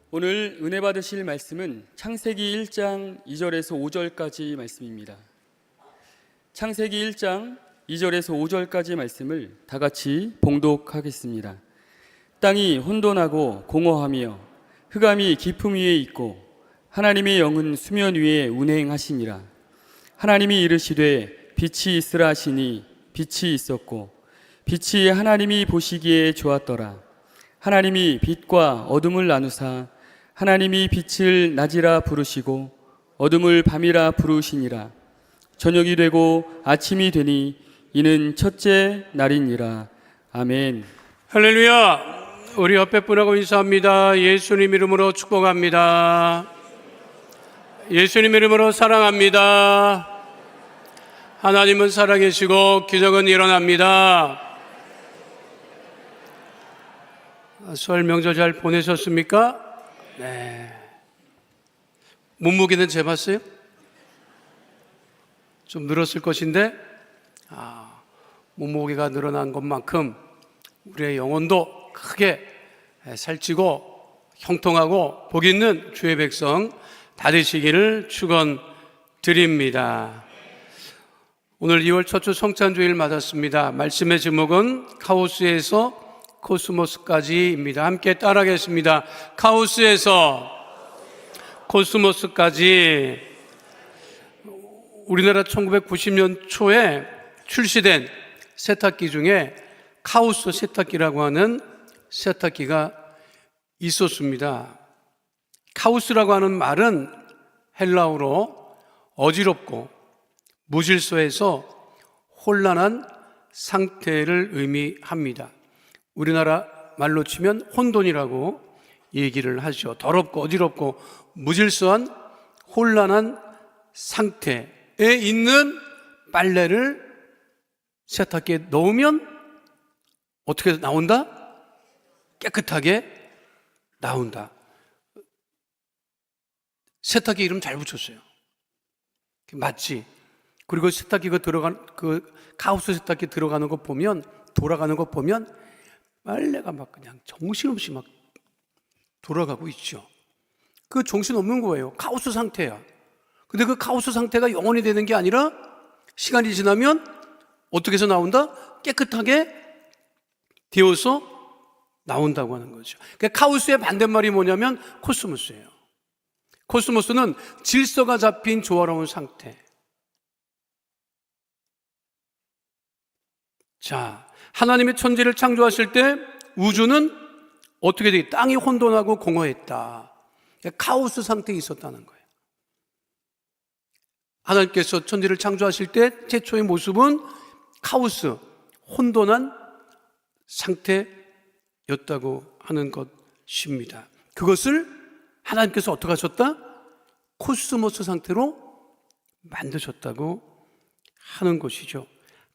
오늘 은혜 받으실 말씀은 창세기 1장 2절에서 5절까지 말씀입니다. 창세기 1장 2절에서 5절까지 말씀을 다 같이 봉독하겠습니다. 땅이 혼돈하고 공허하며 흑암이 깊음 위에 있고 하나님의 영은 수면 위에 운행하시니라. 하나님이 이르시되 빛이 있으라 하시니 빛이 있었고 빛이 하나님이 보시기에 좋았더라. 하나님이 빛과 어둠을 나누사 하나님이 빛을 낮이라 부르시고 어둠을 밤이라 부르시니라. 저녁이 되고 아침이 되니 이는 첫째 날이니라. 아멘. 할렐루야. 우리 옆에 분하고 인사합니다. 예수님 이름으로 축복합니다. 예수님 이름으로 사랑합니다. 하나님은 살아계시고 기적은 일어납니다. 설 명절 잘 보내셨습니까? 네. 몸무게는 재봤어요? 좀 늘었을 것인데, 몸무게가 늘어난 것만큼 우리의 영혼도 크게 살찌고 형통하고 복 있는 주의 백성 다 되시기를 축원드립니다. 오늘 2월 첫 주 성찬주일 맞았습니다. 말씀의 제목은 카오스에서 코스모스까지입니다. 함께 따라하겠습니다. 카오스에서 코스모스까지. 우리나라 1990년 초에 출시된 세탁기 중에 카오스 세탁기라고 하는 세탁기가 있었습니다. 카오스라고 하는 말은 헬라어로 어지럽고 무질서해서 혼란한 상태를 의미합니다. 우리나라 말로 치면 혼돈이라고 얘기를 하죠. 더럽고 어지럽고 무질서한 혼란한 상태에 있는 빨래를 세탁기에 넣으면 어떻게 나온다? 깨끗하게 나온다. 세탁기 이름 잘 붙였어요. 맞지? 그리고 세탁기가 그 카오스 세탁기 들어가는 거 보면, 돌아가는 거 보면 빨래가 막 그냥 정신없이 막 돌아가고 있죠. 그 정신없는 거예요. 카오스 상태야. 근데 그 카오스 상태가 영원히 되는 게 아니라 시간이 지나면 어떻게 해서 나온다? 깨끗하게 되어서 나온다고 하는 거죠. 그러니까 카오스의 반대말이 뭐냐면 코스모스예요. 코스모스는 질서가 잡힌 조화로운 상태. 자, 하나님의 천지를 창조하실 때 우주는 어떻게 돼? 땅이 혼돈하고 공허했다. 카오스 상태에 있었다는 거예요. 하나님께서 천지를 창조하실 때 최초의 모습은 카오스, 혼돈한 상태였다고 하는 것입니다. 그것을 하나님께서 어떻게 하셨다? 코스모스 상태로 만드셨다고 하는 것이죠.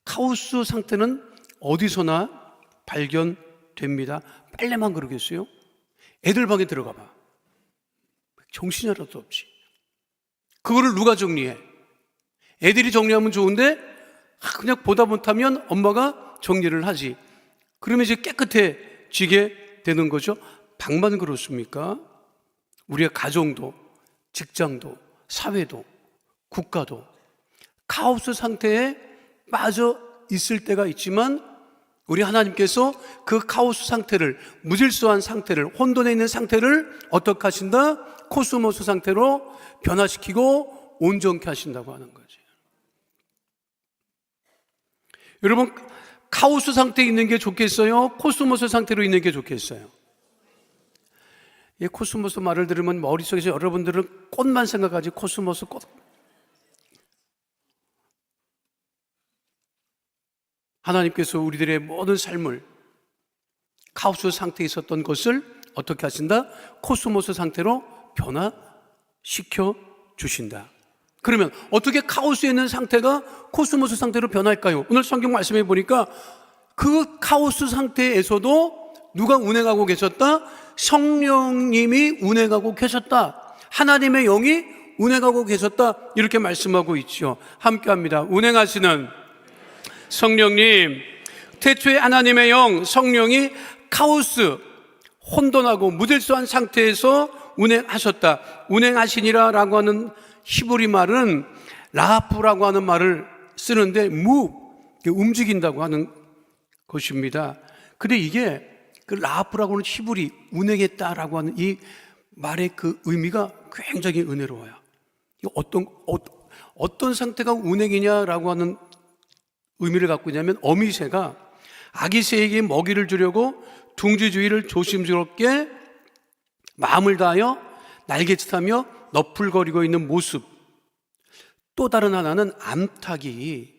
카오스 상태는 어디서나 발견됩니다. 빨래만 그러겠어요? 애들 방에 들어가 봐. 정신이 하나도 없지. 그거를 누가 정리해? 애들이 정리하면 좋은데 그냥 보다 못하면 엄마가 정리를 하지. 그러면 이제 깨끗해지게 되는 거죠. 방만 그렇습니까? 우리의 가정도, 직장도, 사회도, 국가도 카오스 상태에 빠져 있을 때가 있지만 우리 하나님께서 그 카오스 상태를, 무질서한 상태를, 혼돈에 있는 상태를 어떻게 하신다? 코스모스 상태로 변화시키고 온전케 하신다고 하는 거죠. 여러분, 카오스 상태에 있는 게 좋겠어요? 코스모스 상태로 있는 게 좋겠어요? 이 코스모스 말을 들으면 머릿속에서 여러분들은 꽃만 생각하지, 코스모스 꽃. 하나님께서 우리들의 모든 삶을 카오스 상태에 있었던 것을 어떻게 하신다? 코스모스 상태로 변화시켜 주신다. 그러면 어떻게 카오스에 있는 상태가 코스모스 상태로 변할까요? 오늘 성경 말씀해 보니까 그 카오스 상태에서도 누가 운행하고 계셨다? 성령님이 운행하고 계셨다. 하나님의 영이 운행하고 계셨다. 이렇게 말씀하고 있죠. 함께 합니다. 운행하시는 성령님, 태초에 하나님의 영, 성령이 카오스, 혼돈하고 무질서한 상태에서 운행하셨다. 운행하시니라라고 하는 히브리 말은 라하프라고 하는 말을 쓰는데 move, 움직인다고 하는 것입니다. 근데 이게 그 라하프라고 하는 히브리 운행했다라고 하는 이 말의 그 의미가 굉장히 은혜로워요. 어떤 상태가 운행이냐라고 하는 의미를 갖고 있냐면, 어미새가 아기 새에게 먹이를 주려고 둥지 주위를 조심스럽게 마음을 다하여 날개짓하며 너풀거리고 있는 모습. 또 다른 하나는 암탉이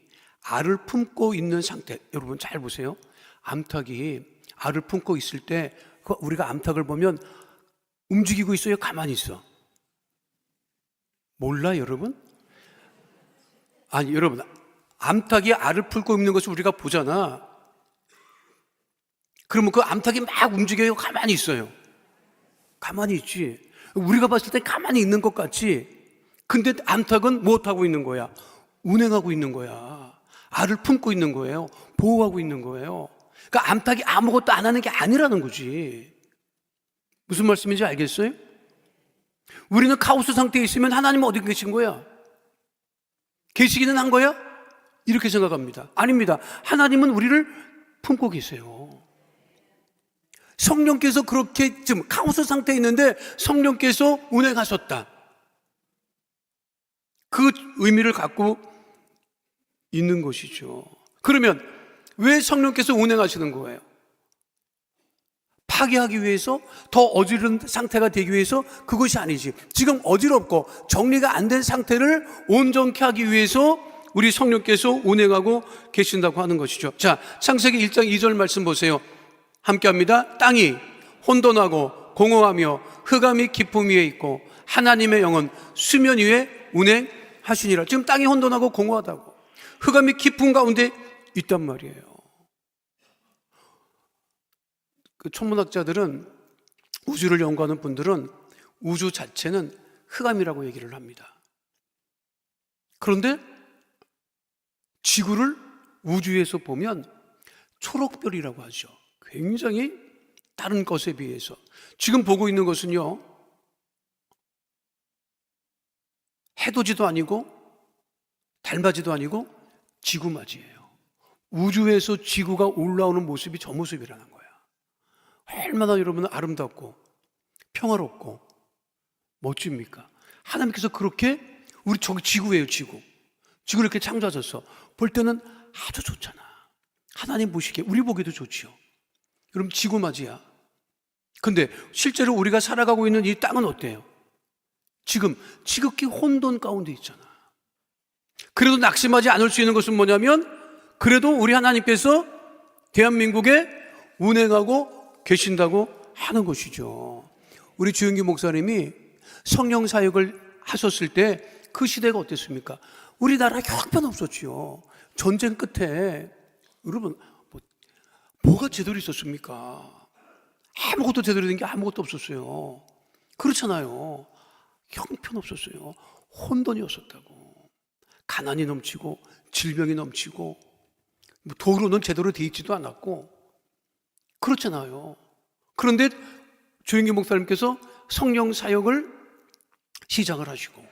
알을 품고 있는 상태. 여러분 잘 보세요. 암탉이 알을 품고 있을 때 우리가 암탉을 보면 움직이고 있어요? 가만히 있어? 몰라 여러분? 아니 여러분, 암탉이 알을 품고 있는 것을 우리가 보잖아. 그러면 그 암탉이 막 움직여요? 가만히 있어요? 가만히 있지. 우리가 봤을 때 가만히 있는 것 같지. 근데 암탉은 무엇하고 있는 거야? 운행하고 있는 거야. 알을 품고 있는 거예요. 보호하고 있는 거예요. 그러니까 암탉이 아무것도 안 하는 게 아니라는 거지. 무슨 말씀인지 알겠어요? 우리는 카오스 상태에 있으면 하나님은 어디 계신 거야? 계시기는 한 거야? 이렇게 생각합니다. 아닙니다. 하나님은 우리를 품고 계세요. 성령께서 그렇게 지금 카오스 상태에 있는데 성령께서 운행하셨다. 그 의미를 갖고 있는 것이죠. 그러면 왜 성령께서 운행하시는 거예요? 파괴하기 위해서, 더 어지러운 상태가 되기 위해서? 그것이 아니지. 지금 어지럽고 정리가 안 된 상태를 온전케 하기 위해서 우리 성령께서 운행하고 계신다고 하는 것이죠. 자, 창세기 1장 2절 말씀 보세요. 함께 합니다. 땅이 혼돈하고 공허하며 흑암이 깊음 위에 있고 하나님의 영은 수면 위에 운행하시니라. 지금 땅이 혼돈하고 공허하다고, 흑암이 깊은 가운데 있단 말이에요. 그 천문학자들은, 우주를 연구하는 분들은 우주 자체는 흑암이라고 얘기를 합니다. 그런데 지구를 우주에서 보면 초록별이라고 하죠. 굉장히 다른 것에 비해서. 지금 보고 있는 것은요, 해돋이도 아니고 달맞이도 아니고 지구맞이에요. 우주에서 지구가 올라오는 모습이 저 모습이라는 거야. 얼마나 여러분 아름답고 평화롭고 멋집니까? 하나님께서 그렇게, 우리 저기 지구예요. 지구를 이렇게 창조하셔서 볼 때는 아주 좋잖아. 하나님 보시기에 우리 보기도 좋지요. 여러분 지구맞이야. 근데 실제로 우리가 살아가고 있는 이 땅은 어때요? 지금 지극히 혼돈 가운데 있잖아. 그래도 낙심하지 않을 수 있는 것은 뭐냐면, 그래도 우리 하나님께서 대한민국에 운행하고 계신다고 하는 것이죠. 우리 주영기 목사님이 성령 사역을 하셨을 때 그 시대가 어땠습니까? 우리나라 형편없었지요. 전쟁 끝에 여러분 뭐가 제대로 있었습니까? 아무것도 제대로 된 게 아무것도 없었어요. 그렇잖아요. 형편없었어요. 혼돈이었었다고. 가난이 넘치고 질병이 넘치고 도로는 제대로 돼 있지도 않았고 그렇잖아요. 그런데 조영기 목사님께서 성령 사역을 시작을 하시고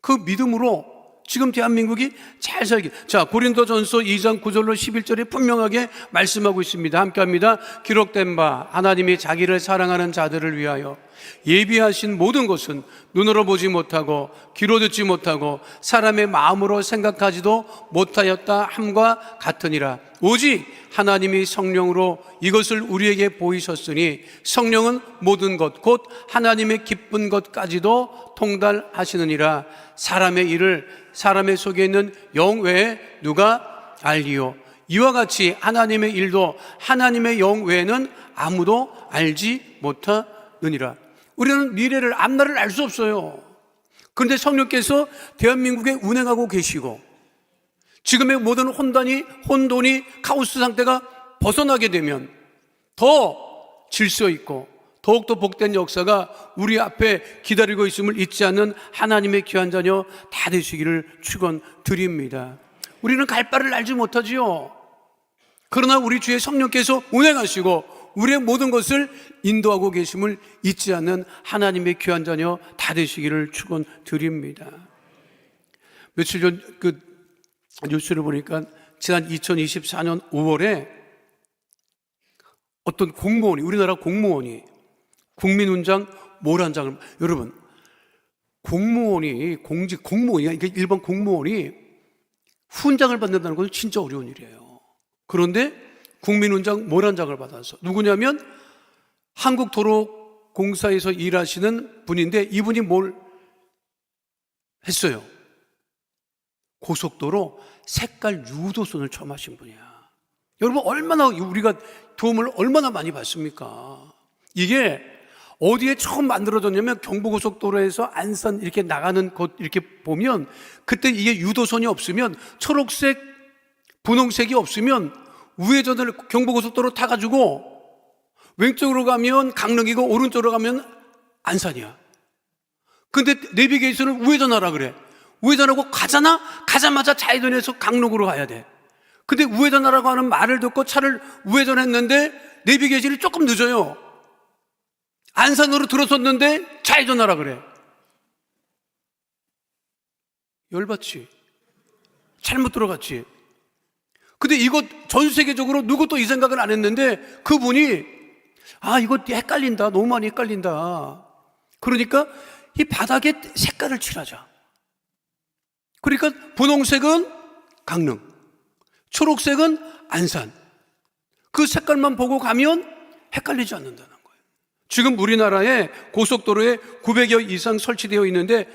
그 믿음으로 지금 대한민국이 잘 살게. 자, 고린도전서 2장 9절로 11절에 분명하게 말씀하고 있습니다. 함께 합니다. 기록된 바 하나님이 자기를 사랑하는 자들을 위하여 예비하신 모든 것은 눈으로 보지 못하고 귀로 듣지 못하고 사람의 마음으로 생각하지도 못하였다 함과 같으니라. 오직 하나님이 성령으로 이것을 우리에게 보이셨으니 성령은 모든 것 곧 하나님의 기쁜 것까지도 통달하시느니라. 사람의 일을 사람의 속에 있는 영 외에 누가 알리요? 이와 같이 하나님의 일도 하나님의 영 외에는 아무도 알지 못하느니라. 우리는 미래를, 앞날을 알 수 없어요. 그런데 성령께서 대한민국에 운행하고 계시고 지금의 모든 혼돈이 카오스 상태가 벗어나게 되면 더 질서 있고 더욱더 복된 역사가 우리 앞에 기다리고 있음을 잊지 않는 하나님의 귀한 자녀 다 되시기를 축원드립니다. 우리는 갈 바를 알지 못하지요. 그러나 우리 주의 성령께서 운행하시고 우리의 모든 것을 인도하고 계심을 잊지 않는 하나님의 귀한 자녀 다 되시기를 축원드립니다. 며칠 전 그 뉴스를 보니까 지난 2024년 5월에 어떤 공무원이, 우리나라 공무원이 국민훈장 모란장을, 여러분 공무원이 공무원이 그러니까 일반 공무원이 훈장을 받는다는 것은 진짜 어려운 일이에요. 그런데 국민훈장 모란장을 받아서, 누구냐면 한국도로공사에서 일하시는 분인데, 이분이 뭘 했어요? 고속도로 색깔 유도선을 처음 하신 분이야. 여러분 얼마나 우리가 도움을 얼마나 많이 받습니까? 이게 어디에 처음 만들어졌냐면 경부고속도로에서 안산 이렇게 나가는 곳 이렇게 보면, 그때 이게 유도선이 없으면, 초록색 분홍색이 없으면 우회전을 경부고속도로 타가지고 왼쪽으로 가면 강릉이고 오른쪽으로 가면 안산이야. 근데 내비게이션을 우회전하라 그래. 우회전하고 가자마자 좌회전해서 강릉으로 가야 돼. 근데 우회전하라고 하는 말을 듣고 차를 우회전했는데 내비게이션이 조금 늦어요. 안산으로 들어섰는데 좌회전하라 그래. 열받지? 잘못 들어갔지? 근데 이거 전 세계적으로 누구도 이 생각을 안 했는데, 그분이 이거 헷갈린다, 너무 많이 헷갈린다, 그러니까 이 바닥에 색깔을 칠하자. 그러니까 분홍색은 강릉, 초록색은 안산, 그 색깔만 보고 가면 헷갈리지 않는다는 거예요. 지금 우리나라에 고속도로에 900여 이상 설치되어 있는데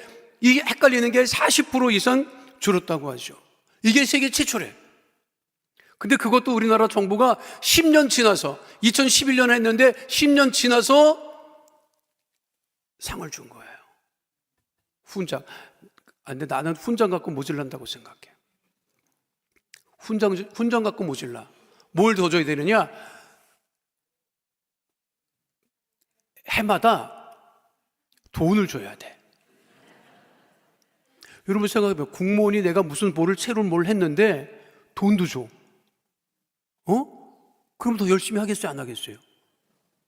이게 헷갈리는 게 40% 이상 줄었다고 하죠. 이게 세계 최초래. 근데 그것도 우리나라 정부가 10년 지나서, 2011년에 했는데 10년 지나서 상을 준 거예요. 훈장. 근데 나는 훈장 갖고 모질란다고 생각해. 훈장 갖고 모질라. 뭘 더 줘야 되느냐? 해마다 돈을 줘야 돼. 여러분 생각해봐요. 공무원이 내가 무슨 새로운 뭘 했는데 돈도 줘. 그럼 더 열심히 하겠어요, 안 하겠어요?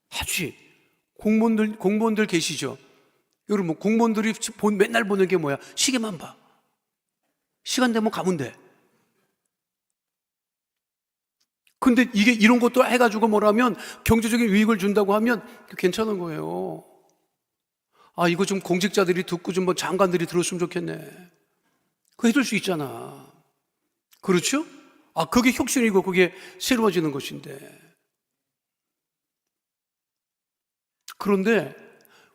하지. 공무원들 계시죠? 여러분 공무원들이 맨날 보는 게 뭐야? 시계만 봐. 시간 되면 가면 돼. 근데 이게 이런 것도 해가지고 뭐라면 경제적인 유익을 준다고 하면 괜찮은 거예요. 이거 좀 공직자들이 듣고 좀 장관들이 들었으면 좋겠네. 그거 해줄 수 있잖아. 그렇죠? 그게 혁신이고 그게 새로워지는 것인데. 그런데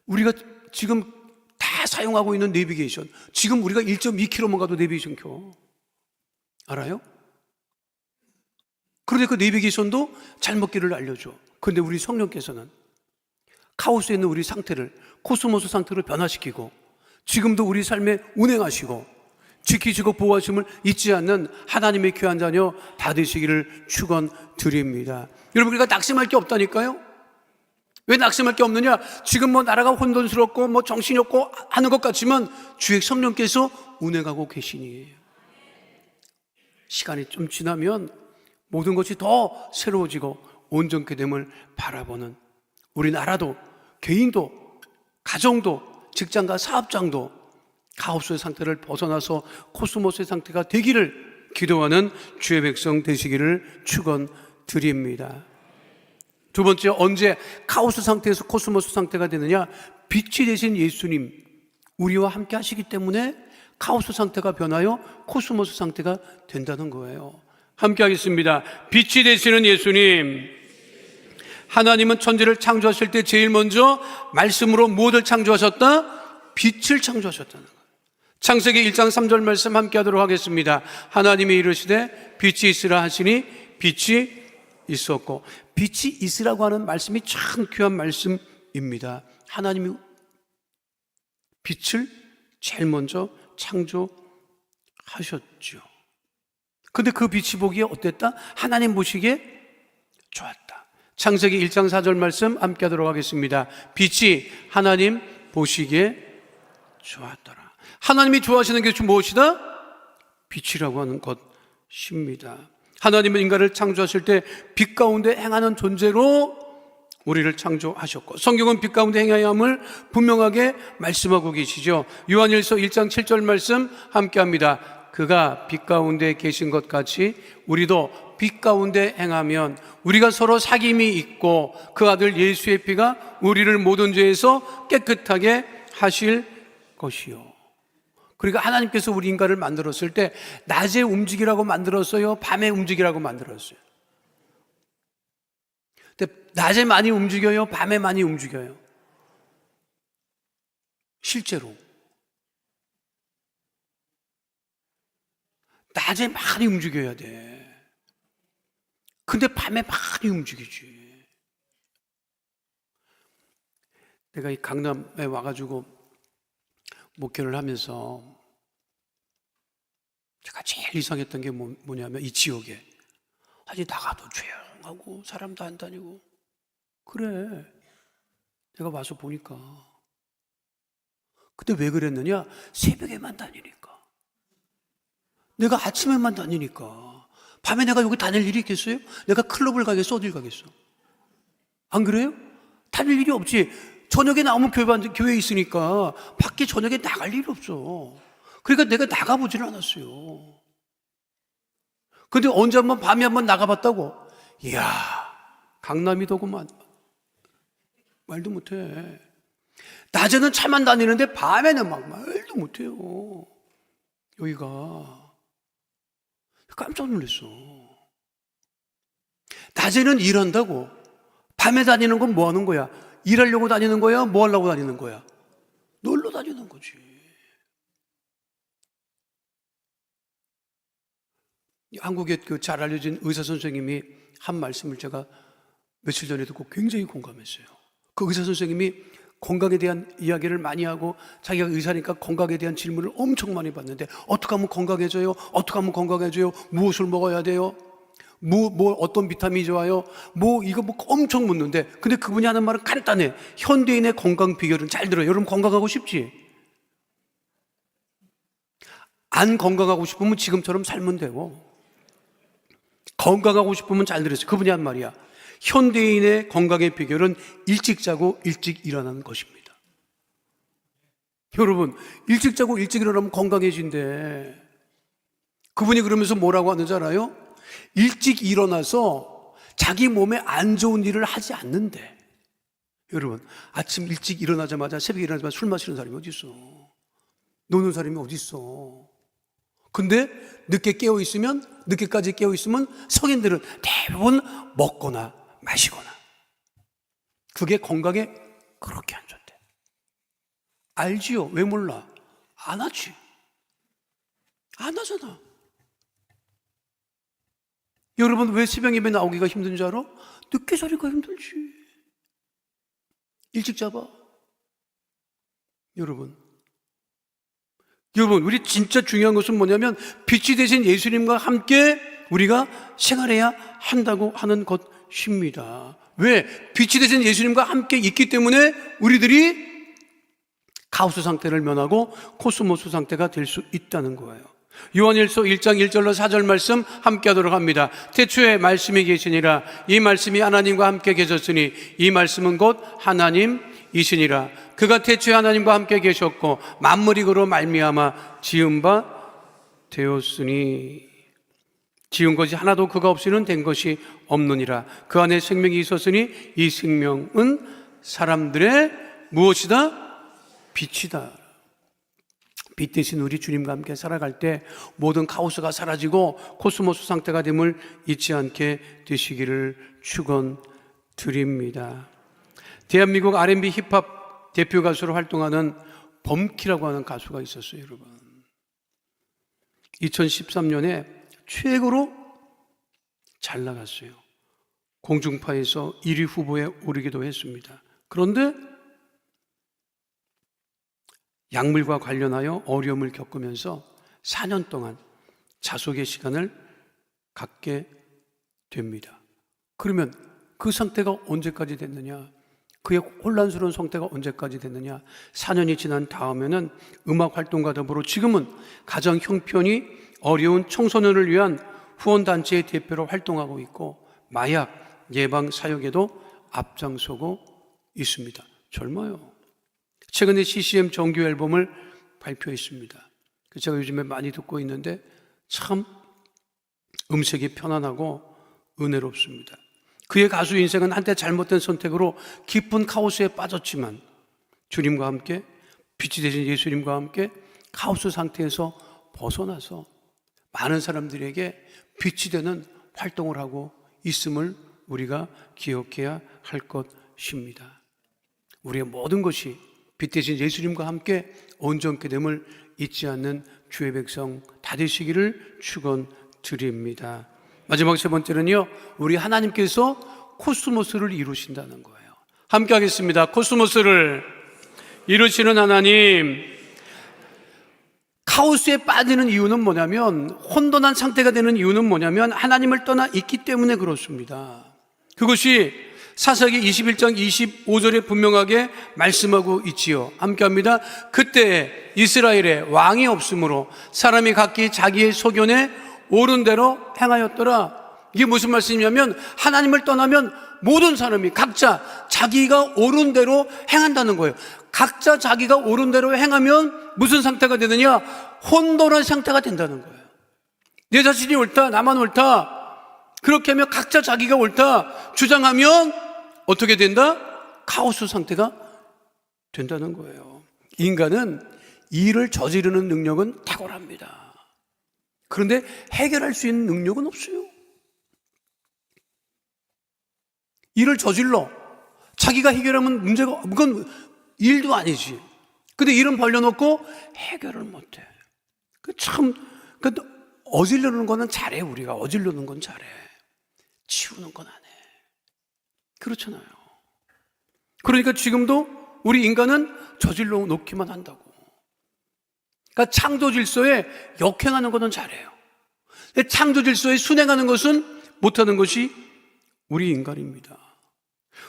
우리가 지금 다 사용하고 있는 내비게이션, 지금 우리가 1.2km만 가도 내비게이션 켜. 알아요? 그런데 그 내비게이션도 잘못길을 알려줘. 그런데 우리 성령께서는 카오스에 있는 우리 상태를, 코스모스 상태를 변화시키고 지금도 우리 삶에 운행하시고 지키시고 보호하심을 잊지 않는 하나님의 귀한 자녀 다 되시기를 축원드립니다. 여러분, 우리가 낙심할 게 없다니까요. 왜 낙심할 게 없느냐? 지금 나라가 혼돈스럽고 정신이 없고 하는 것 같지만 주의 성령께서 운행하고 계시니 시간이 좀 지나면 모든 것이 더 새로워지고 온전케 됨을 바라보는, 우리 나라도 개인도 가정도 직장과 사업장도 카오스의 상태를 벗어나서 코스모스의 상태가 되기를 기도하는 주의 백성 되시기를 축원드립니다. 두 번째, 언제 카오스 상태에서 코스모스 상태가 되느냐? 빛이 되신 예수님 우리와 함께 하시기 때문에 카오스 상태가 변하여 코스모스 상태가 된다는 거예요. 함께 하겠습니다. 빛이 되시는 예수님. 하나님은 천지를 창조하실 때 제일 먼저 말씀으로 무엇을 창조하셨다? 빛을 창조하셨다는 거예요. 창세기 1장 3절 말씀 함께 하도록 하겠습니다. 하나님이 이르시되 빛이 있으라 하시니 빛이 있었고, 빛이 있으라고 하는 말씀이 참 귀한 말씀입니다. 하나님이 빛을 제일 먼저 창조하셨죠. 근데 그 빛이 보기에 어땠다? 하나님 보시기에 좋았다. 창세기 1장 4절 말씀 함께 하도록 하겠습니다. 빛이 하나님 보시기에 좋았더라. 하나님이 좋아하시는 게 무엇이다? 빛이라고 하는 것입니다. 하나님은 인간을 창조하실 때 빛 가운데 행하는 존재로 우리를 창조하셨고, 성경은 빛 가운데 행하여 함을 분명하게 말씀하고 계시죠. 요한일서 1장 7절 말씀 함께 합니다. 그가 빛 가운데 계신 것 같이 우리도 빛 가운데 행하면 우리가 서로 사귐이 있고 그 아들 예수의 피가 우리를 모든 죄에서 깨끗하게 하실 것이요. 그러니까 하나님께서 우리 인간을 만들었을 때 낮에 움직이라고 만들었어요? 밤에 움직이라고 만들었어요? 근데 낮에 많이 움직여요? 밤에 많이 움직여요? 실제로 낮에 많이 움직여야 돼. 근데 밤에 많이 움직이지. 내가 이 강남에 와가지고 목회를 하면서 제가 제일 이상했던 게 뭐냐면 이 지역에 아직 나가도 조용하고 사람도 안 다니고 그래. 내가 와서 보니까. 근데 왜 그랬느냐? 새벽에만 다니니까. 내가 아침에만 다니니까. 밤에 내가 여기 다닐 일이 있겠어요? 내가 클럽을 가겠어? 어딜 가겠어? 안 그래요? 다닐 일이 없지. 저녁에 나오면 교회에 있으니까 밖에 저녁에 나갈 일이 없어. 그러니까 내가 나가보지는 않았어요. 근데 언제 한번 밤에 한번 나가봤다고? 이야, 강남이더구만. 말도 못해. 낮에는 차만 다니는데 밤에는 막 말도 못해요. 여기가 깜짝 놀랐어. 낮에는 일한다고. 밤에 다니는 건 뭐 하는 거야? 일하려고 다니는 거야? 뭐 하려고 다니는 거야? 놀러 다니는 거지. 한국의 그 잘 알려진 의사 선생님이 한 말씀을 제가 며칠 전에 듣고 굉장히 공감했어요. 그 의사 선생님이 건강에 대한 이야기를 많이 하고 자기가 의사니까 건강에 대한 질문을 엄청 많이 받는데 어떻게 하면 건강해져요? 어떻게 하면 건강해져요? 무엇을 먹어야 돼요? 어떤 비타민이 좋아요? 이거 엄청 묻는데 근데 그분이 하는 말은 간단해. 현대인의 건강 비결은 잘 들어요. 여러분 건강하고 싶지? 안 건강하고 싶으면 지금처럼 살면 되고 건강하고 싶으면 잘 들으세요. 그분이 한 말이야. 현대인의 건강의 비결은 일찍 자고 일찍 일어나는 것입니다. 여러분 일찍 자고 일찍 일어나면 건강해진대. 그분이 그러면서 뭐라고 하는지 알아요? 일찍 일어나서 자기 몸에 안 좋은 일을 하지 않는데. 여러분 아침 일찍 일어나자마자 새벽에 일어나자마자 술 마시는 사람이 어디 있어? 노는 사람이 어디 있어? 근데 늦게까지 깨어 있으면 성인들은 대부분 먹거나 마시거나. 그게 건강에 그렇게 안 좋대. 알지요? 왜 몰라? 안 하지. 안 하잖아. 여러분 왜 새벽 예배 나오기가 힘든 줄 알아? 늦게 자니까 힘들지. 일찍 잡아. 여러분 우리 진짜 중요한 것은 뭐냐면 빛이 되신 예수님과 함께 우리가 생활해야 한다고 하는 것입니다. 왜? 빛이 되신 예수님과 함께 있기 때문에 우리들이 카오스 상태를 면하고 코스모스 상태가 될 수 있다는 거예요. 요한일서 1장 1절로 4절 말씀 함께 하도록 합니다. 태초에 말씀이 계시니라. 이 말씀이 하나님과 함께 계셨으니 이 말씀은 곧 하나님이시니라. 그가 태초에 하나님과 함께 계셨고 만물이 그로 말미암아 지은 바 되었으니 지은 것이 하나도 그가 없이는 된 것이 없느니라. 그 안에 생명이 있었으니 이 생명은 사람들의 무엇이다? 빛이다. 빛 대신 우리 주님과 함께 살아갈 때 모든 카오스가 사라지고 코스모스 상태가 됨을 잊지 않게 되시기를 축원드립니다. 대한민국 R&B 힙합 대표 가수로 활동하는 범키라고 하는 가수가 있었어요, 여러분. 2013년에 최고로 잘 나갔어요. 공중파에서 1위 후보에 오르기도 했습니다. 그런데 약물과 관련하여 어려움을 겪으면서 4년 동안 자숙의 시간을 갖게 됩니다. 그러면 그 상태가 언제까지 됐느냐? 그의 혼란스러운 상태가 언제까지 됐느냐? 4년이 지난 다음에는 음악 활동과 더불어 지금은 가정 형편이 어려운 청소년을 위한 후원단체의 대표로 활동하고 있고 마약 예방 사역에도 앞장서고 있습니다. 젊어요. 최근에 CCM 정규 앨범을 발표했습니다. 제가 요즘에 많이 듣고 있는데 참 음색이 편안하고 은혜롭습니다. 그의 가수 인생은 한때 잘못된 선택으로 깊은 카오스에 빠졌지만 주님과 함께, 빛이 되신 예수님과 함께 카오스 상태에서 벗어나서 많은 사람들에게 빛이 되는 활동을 하고 있음을 우리가 기억해야 할 것입니다. 우리의 모든 것이 빛 대신 예수님과 함께 온전케 됨을 잊지 않는 주의 백성 다 되시기를 축원드립니다. 마지막 세 번째는요, 우리 하나님께서 코스모스를 이루신다는 거예요. 함께 하겠습니다. 코스모스를 이루시는 하나님. 카오스에 빠지는 이유는 뭐냐면, 혼돈한 상태가 되는 이유는 뭐냐면 하나님을 떠나 있기 때문에 그렇습니다. 그것이 사사기 21장 25절에 분명하게 말씀하고 있지요. 함께 합니다. 그때 이스라엘에 왕이 없으므로 사람이 각기 자기의 소견에 옳은 대로 행하였더라. 이게 무슨 말씀이냐면 하나님을 떠나면 모든 사람이 각자 자기가 옳은 대로 행한다는 거예요. 각자 자기가 옳은 대로 행하면 무슨 상태가 되느냐? 혼돈한 상태가 된다는 거예요. 내 자신이 옳다, 나만 옳다, 그렇게 하면 각자 자기가 옳다 주장하면 어떻게 된다? 카오스 상태가 된다는 거예요. 인간은 일을 저지르는 능력은 탁월합니다. 그런데 해결할 수 있는 능력은 없어요. 일을 저질러 자기가 해결하면 문제가, 그건 일도 아니지. 근데 일은 벌려놓고 해결을 못해. 참, 어지르는 거는 잘해. 우리가 어지르는 건 잘해. 치우는 건 안 해. 그렇잖아요. 그러니까 지금도 우리 인간은 저질러 놓기만 한다고. 그러니까 창조 질서에 역행하는 것은 잘해요. 근데 창조 질서에 순행하는 것은 못하는 것이 우리 인간입니다.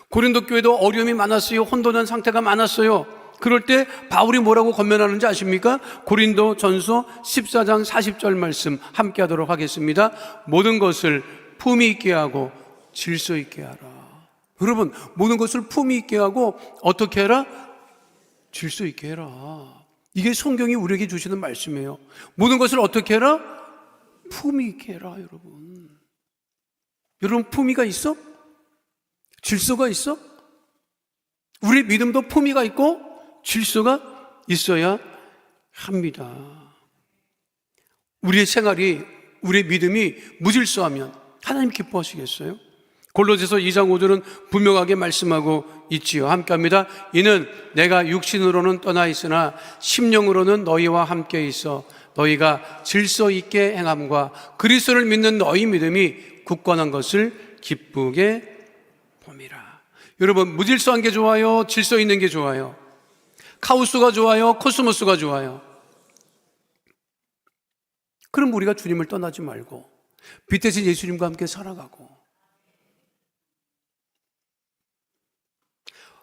고린도 교회도 어려움이 많았어요. 혼돈한 상태가 많았어요. 그럴 때 바울이 뭐라고 권면하는지 아십니까? 고린도 전서 14장 40절 말씀 함께 하도록 하겠습니다. 모든 것을 품위 있게 하고 질서 있게 하라. 여러분, 모든 것을 품위 있게 하고 어떻게 해라? 질서 있게 해라. 이게 성경이 우리에게 주시는 말씀이에요. 모든 것을 어떻게 해라? 품위 있게 해라. 여러분 품위가 있어? 질서가 있어? 우리 믿음도 품위가 있고 질서가 있어야 합니다. 우리의 생활이, 우리의 믿음이 무질서하면 하나님 기뻐하시겠어요? 골로새서 2장 5절은 분명하게 말씀하고 있지요. 함께 합니다. 이는 내가 육신으로는 떠나 있으나 심령으로는 너희와 함께 있어 너희가 질서 있게 행함과 그리스도를 믿는 너희 믿음이 굳건한 것을 기쁘게 봄이라. 여러분, 무질서한 게 좋아요? 질서 있는 게 좋아요? 카오스가 좋아요? 코스모스가 좋아요? 그럼 우리가 주님을 떠나지 말고 빛 대신 예수님과 함께 살아가고.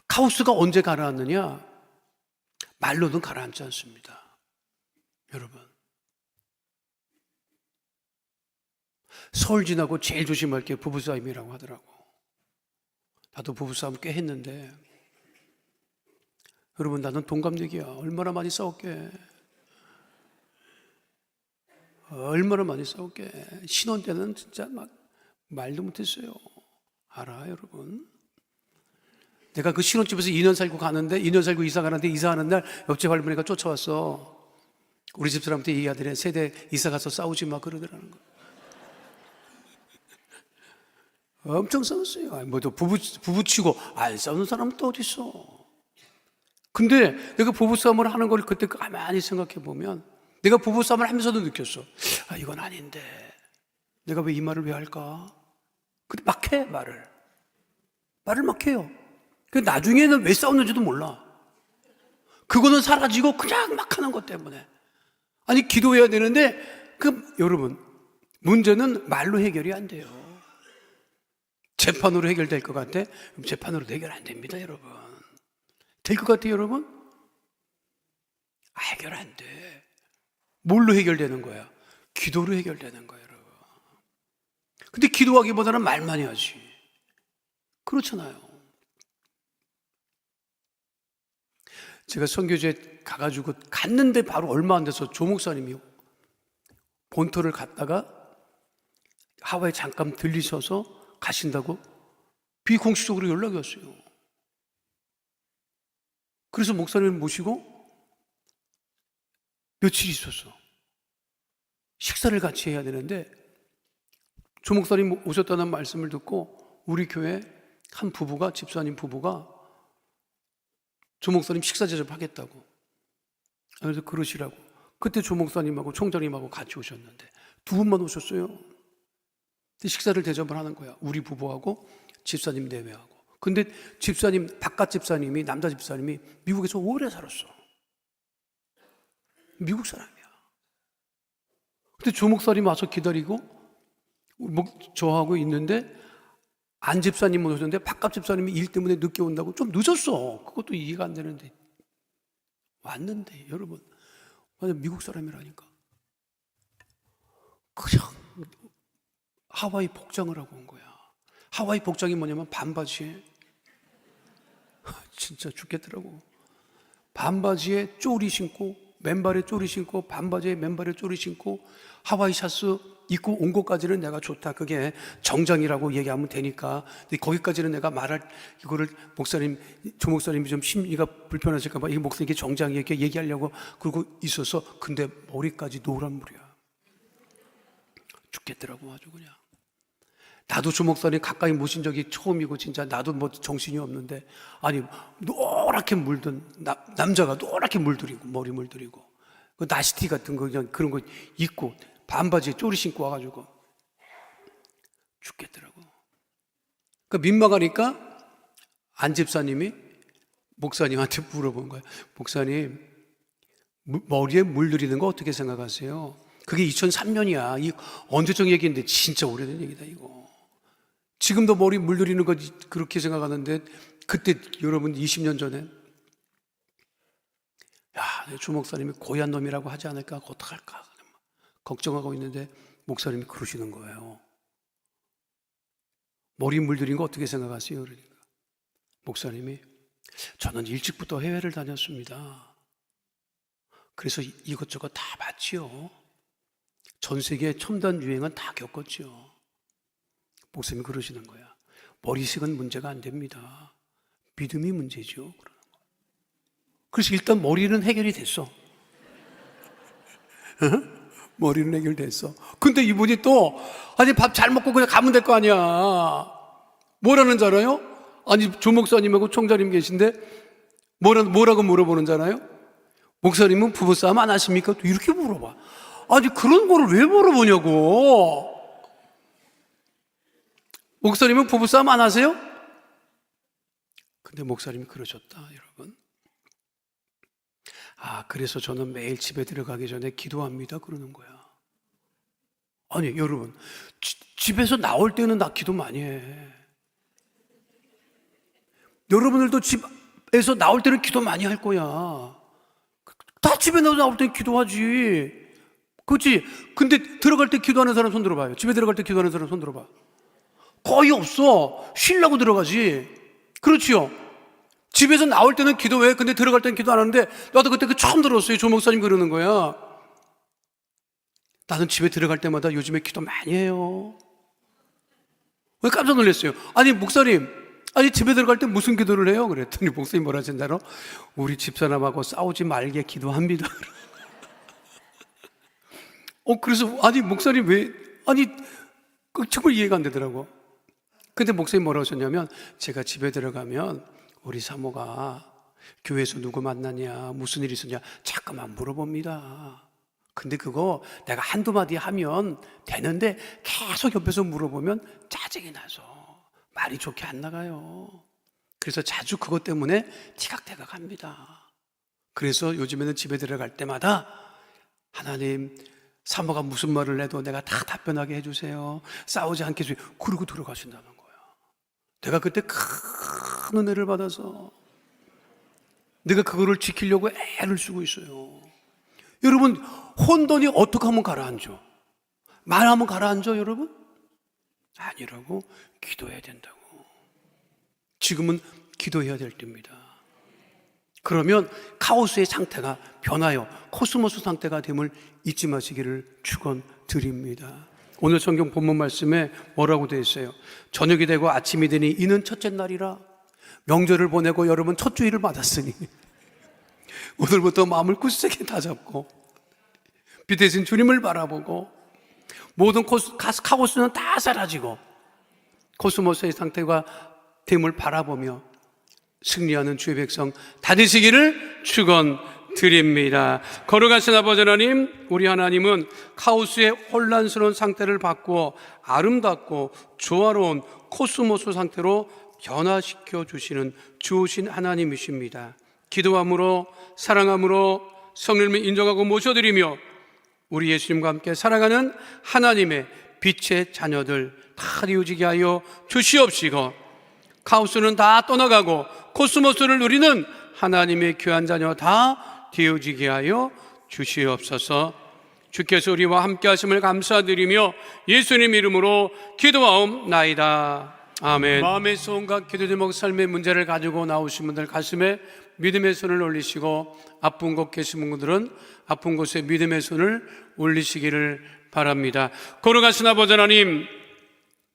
카오스가 언제 가라앉느냐? 말로는 가라앉지 않습니다. 여러분, 서울 지나고 제일 조심할 게 부부싸움이라고 하더라고. 나도 부부싸움 꽤 했는데, 여러분, 나는 동갑내기야. 얼마나 많이 싸웠게. 얼마나 많이 싸웠게. 신혼 때는 진짜 막 말도 못했어요. 알아, 여러분? 내가 그 신혼집에서 2년 살고 가는데, 2년 살고 이사 가는데, 이사하는 날 옆집 할머니가 쫓아왔어. 우리 집사람한테 얘기하더래. 세대 이사 가서 싸우지 마 그러더라는 거. 엄청 싸웠어요. 뭐또 부부치고 안 싸우는 사람은 또 어디 있어? 근데 내가 부부싸움을 하는 걸 그때 가만히 생각해 보면, 내가 부부싸움을 하면서도 느꼈어. 아, 이건 아닌데 내가 왜 이 말을 왜 할까? 근데 막 해. 말을 막 해요. 그 나중에는 왜 싸웠는지도 몰라. 그거는 사라지고 그냥 막 하는 것 때문에. 아니, 기도해야 되는데 여러분, 문제는 말로 해결이 안 돼요. 재판으로 해결될 것 같아? 그럼 재판으로 해결 안 됩니다, 여러분. 될 것 같아요, 여러분? 해결 안 돼. 뭘로 해결되는 거야? 기도로 해결되는 거예요, 여러분. 근데 기도하기보다는 말만 해야지. 그렇잖아요. 제가 선교제 가가지고 갔는데 바로 얼마 안 돼서 조 목사님이 본토를 갔다가 하와이 잠깐 들리셔서 가신다고 비공식적으로 연락이 왔어요. 그래서 목사님을 모시고 며칠 있었어. 식사를 같이 해야 되는데 조 목사님 오셨다는 말씀을 듣고 우리 교회 한 부부가, 집사님 부부가 조 목사님 식사 대접하겠다고. 그래서 그러시라고. 그때 조 목사님하고 총장님하고 같이 오셨는데 두 분만 오셨어요. 근데 식사를 대접을 하는 거야. 우리 부부하고 집사님 내외하고. 근데 집사님, 바깥 집사님이, 남자 집사님이 미국에서 오래 살았어. 미국 사람이야. 근데 조 목사님 와서 기다리고 저하고 있는데 안 집사님은 오셨는데 바깥 집사님이 일 때문에 늦게 온다고 좀 늦었어. 그것도 이해가 안 되는데 왔는데 여러분 완전 미국 사람이라니까. 그냥 하와이 복장을 하고 온 거야. 하와이 복장이 뭐냐면 반바지에 진짜 죽겠더라고. 반바지에 쪼리 신고 맨발에 쪼리 신고 반바지에 맨발에 쪼리 신고 하와이 샤츠 입고 온 것까지는 내가 좋다. 그게 정장이라고 얘기하면 되니까. 근데 거기까지는 내가 말할 이거를 목사님, 조 목사님이 좀 심리가 불편하실까 봐 이게 목사님 이게 정장이 이렇게 얘기하려고 그러고 있어서 근데 머리까지 노란물이야. 죽겠더라고 아주 그냥. 나도 조 목사님 가까이 모신 적이 처음이고 진짜 나도 뭐 정신이 없는데 아니 노랗게 물든 남자가 노랗게 물들이고 머리 물들이고 그 나시티 같은 거 그냥 그런 거 입고 반바지에 쪼리 신고 와가지고 죽겠더라고. 그 민망하니까 안 집사님이 목사님한테 물어본 거예요. 목사님 머리에 물들이는 거 어떻게 생각하세요? 그게 2003년이야. 이 언제적 얘기인데 진짜 오래된 얘기다 이거. 지금도 머리 물들이는 거 그렇게 생각하는데 그때 여러분 20년 전에 야, 조 목사님이 고얀 놈이라고 하지 않을까 어떡할까 걱정하고 있는데 목사님이 그러시는 거예요. 머리 물들인 거 어떻게 생각하세요? 그러니까 목사님이 저는 일찍부터 해외를 다녔습니다. 그래서 이것저것 다 봤지요. 전 세계 첨단 유행은 다 겪었죠. 목사님이 그러시는 거야. 머리색은 문제가 안 됩니다. 믿음이 문제죠. 그래서 일단 머리는 해결이 됐어. 머리는 해결됐어. 근데 이분이 또 아니 밥 잘 먹고 그냥 가면 될 거 아니야. 뭐라는 줄 알아요? 아니 조 목사님하고 총장님 계신데 뭐라고 물어보는 줄 알아요? 목사님은 부부싸움 안 하십니까? 또 이렇게 물어봐. 아니 그런 거를 왜 물어보냐고. 목사님은 부부싸움 안 하세요? 근데 목사님이 그러셨다 여러분. 아 그래서 저는 매일 집에 들어가기 전에 기도합니다 그러는 거야. 아니 여러분 집에서 나올 때는 나 기도 많이 해. 여러분들도 집에서 나올 때는 기도 많이 할 거야. 다 집에 나올 때는 기도하지. 그렇지? 근데 들어갈 때 기도하는 사람 손 들어봐요. 집에 들어갈 때 기도하는 사람 손 들어봐. 거의 없어. 쉬려고 들어가지. 그렇지요? 집에서 나올 때는 기도해. 근데 들어갈 때는 기도 안 하는데 나도 그때 처음 들었어요. 조 목사님 그러는 거야. 나는 집에 들어갈 때마다 요즘에 기도 많이 해요. 왜 깜짝 놀랐어요? 아니 목사님 아니 집에 들어갈 때 무슨 기도를 해요? 그랬더니 목사님 뭐라 하신다로? 우리 집사람하고 싸우지 말게 기도합니다. 그래서 아니 목사님 왜 아니 정말 이해가 안 되더라고. 근데 목사님 뭐라고 하셨냐면 제가 집에 들어가면 우리 사모가 교회에서 누구 만나냐 무슨 일 있었냐 자꾸만 물어봅니다. 근데 그거 내가 한두 마디 하면 되는데 계속 옆에서 물어보면 짜증이 나서 말이 좋게 안 나가요. 그래서 자주 그것 때문에 티각태각 합니다. 그래서 요즘에는 집에 들어갈 때마다 하나님 사모가 무슨 말을 해도 내가 다 답변하게 해주세요. 싸우지 않게 해주세요. 그러고 들어가신다는 거야. 내가 그때 큰 은혜를 받아서 내가 그거를 지키려고 애를 쓰고 있어요. 여러분 혼돈이 어떻게 하면 가라앉죠? 말하면 가라앉죠 여러분? 아니라고 기도해야 된다고. 지금은 기도해야 될 때입니다. 그러면 카오스의 상태가 변하여 코스모스 상태가 됨을 잊지 마시기를 축원드립니다. 오늘 성경 본문 말씀에 뭐라고 되어 있어요? 저녁이 되고 아침이 되니 이는 첫째 날이라. 명절을 보내고 여러분 첫 주일을 맞았으니 오늘부터 마음을 굳세게 다잡고 빛 대신 주님을 바라보고 모든 카오스는 다 사라지고 코스모스의 상태가 됨을 바라보며 승리하는 주의 백성 다 되시기를 축원드립니다. 거룩하신 아버지 하나님, 우리 하나님은 카오스의 혼란스러운 상태를 바꾸어 아름답고 조화로운 코스모스 상태로 변화시켜 주시는 좋으신 하나님이십니다. 기도함으로 사랑함으로 성령님을 인정하고 모셔드리며 우리 예수님과 함께 살아가는 하나님의 빛의 자녀들 다 되어지게 하여 주시옵시고, 카오스는 다 떠나가고 코스모스를 누리는 하나님의 귀한 자녀 다 되어지게 하여 주시옵소서. 주께서 우리와 함께 하심을 감사드리며 예수님 이름으로 기도하옵나이다. 아멘. 마음에서 온갖 기도 제목 삶의 문제를 가지고 나오신 분들 가슴에 믿음의 손을 올리시고, 아픈 곳 계신 분들은 아픈 곳에 믿음의 손을 올리시기를 바랍니다. 거룩하신 아버지 하나님,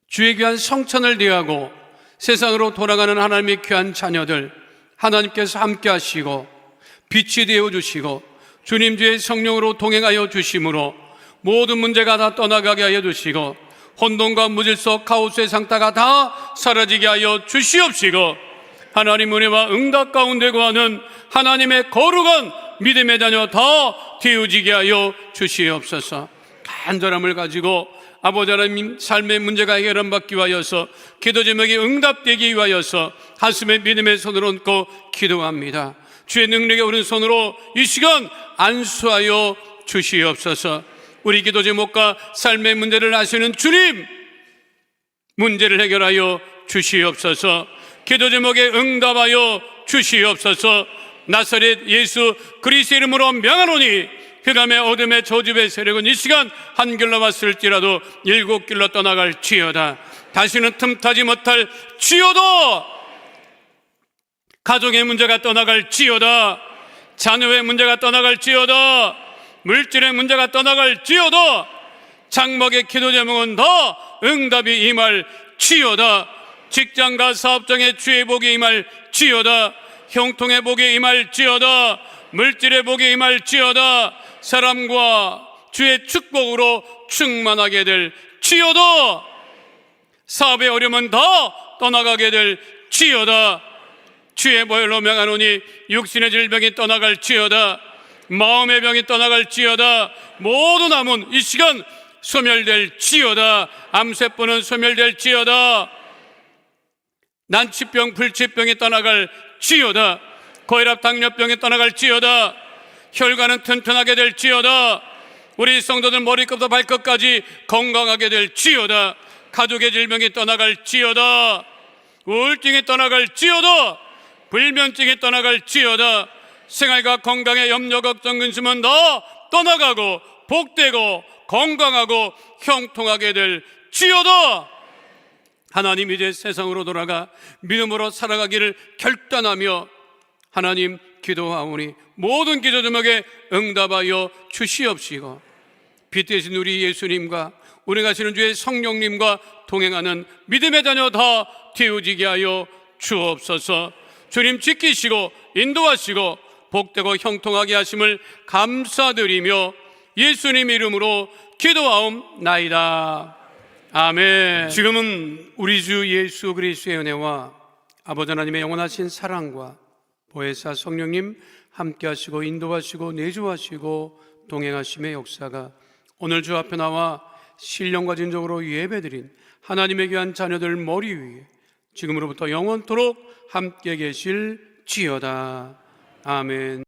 주의 귀한 성찬을 대하고 세상으로 돌아가는 하나님의 귀한 자녀들 하나님께서 함께 하시고 빛이 되어 주시고 주님 주의 성령으로 동행하여 주심으로 모든 문제가 다 떠나가게 하여 주시고 혼돈과 무질서 카오스의 상태가 다 사라지게 하여 주시옵시고, 하나님 은혜와 응답 가운데 거하는 하나님의 거룩한 믿음의 자녀 다 되어지게 하여 주시옵소서. 간절함을 가지고 아버지 하나님 삶의 문제가 해결받기 위하여서 기도 제목이 응답되기 위하여서 가슴에 믿음의 손을 얹고 기도합니다. 주의 능력의 오른손으로 이 시간 안수하여 주시옵소서. 우리 기도 제목과 삶의 문제를 아시는 주님, 문제를 해결하여 주시옵소서. 기도 제목에 응답하여 주시옵소서. 나사렛 예수 그리스도의 이름으로 명하노니 흑암의 어둠의 저주의 세력은 이 시간 한 길로 왔을지라도 일곱 길로 떠나갈지어다. 다시는 틈타지 못할 지어다. 가족의 문제가 떠나갈지어다. 자녀의 문제가 떠나갈지어다. 물질의 문제가 떠나갈지어다. 장막의 기도 제목은 다 응답이 임할지어다. 직장과 사업장의 주의 복이 임할지어다. 형통의 복이 임할지어다. 물질의 복이 임할지어다. 사람과 주의 축복으로 충만하게 될지어다. 사업의 어려움은 다 떠나가게 될지어다. 주의 보혈로 명하노니 육신의 질병이 떠나갈지어다. 마음의 병이 떠나갈지어다. 모든 암은 이 시간 소멸될지어다. 암세포는 소멸될지어다. 난치병, 불치병이 떠나갈지어다. 고혈압, 당뇨병이 떠나갈지어다. 혈관은 튼튼하게 될지어다. 우리 성도들 머리끝부터 발끝까지 건강하게 될지어다. 가족의 질병이 떠나갈지어다. 우울증이 떠나갈지어다. 불면증이 떠나갈지어다. 생활과 건강의 염려, 걱정, 근심은 다 떠나가고 복되고 건강하고 형통하게 될지어다. 하나님, 이제 세상으로 돌아가 믿음으로 살아가기를 결단하며 하나님 기도하오니 모든 기도 제목에 응답하여 주시옵시고, 빛 되신 우리 예수님과 우리 가시는 주의 성령님과 동행하는 믿음의 자녀 다 되어지게 하여 주옵소서. 주님 지키시고 인도하시고 복되고 형통하게 하심을 감사드리며 예수님 이름으로 기도하옵나이다. 아멘. 지금은 우리 주 예수 그리스도의 은혜와 아버지 하나님의 영원하신 사랑과 보혜사 성령님 함께 하시고 인도하시고 내주하시고 동행하심의 역사가 오늘 주 앞에 나와 신령과 진정으로 예배드린 하나님의 귀한 자녀들 머리 위에 지금으로부터 영원토록 함께 계실지어다. 아멘.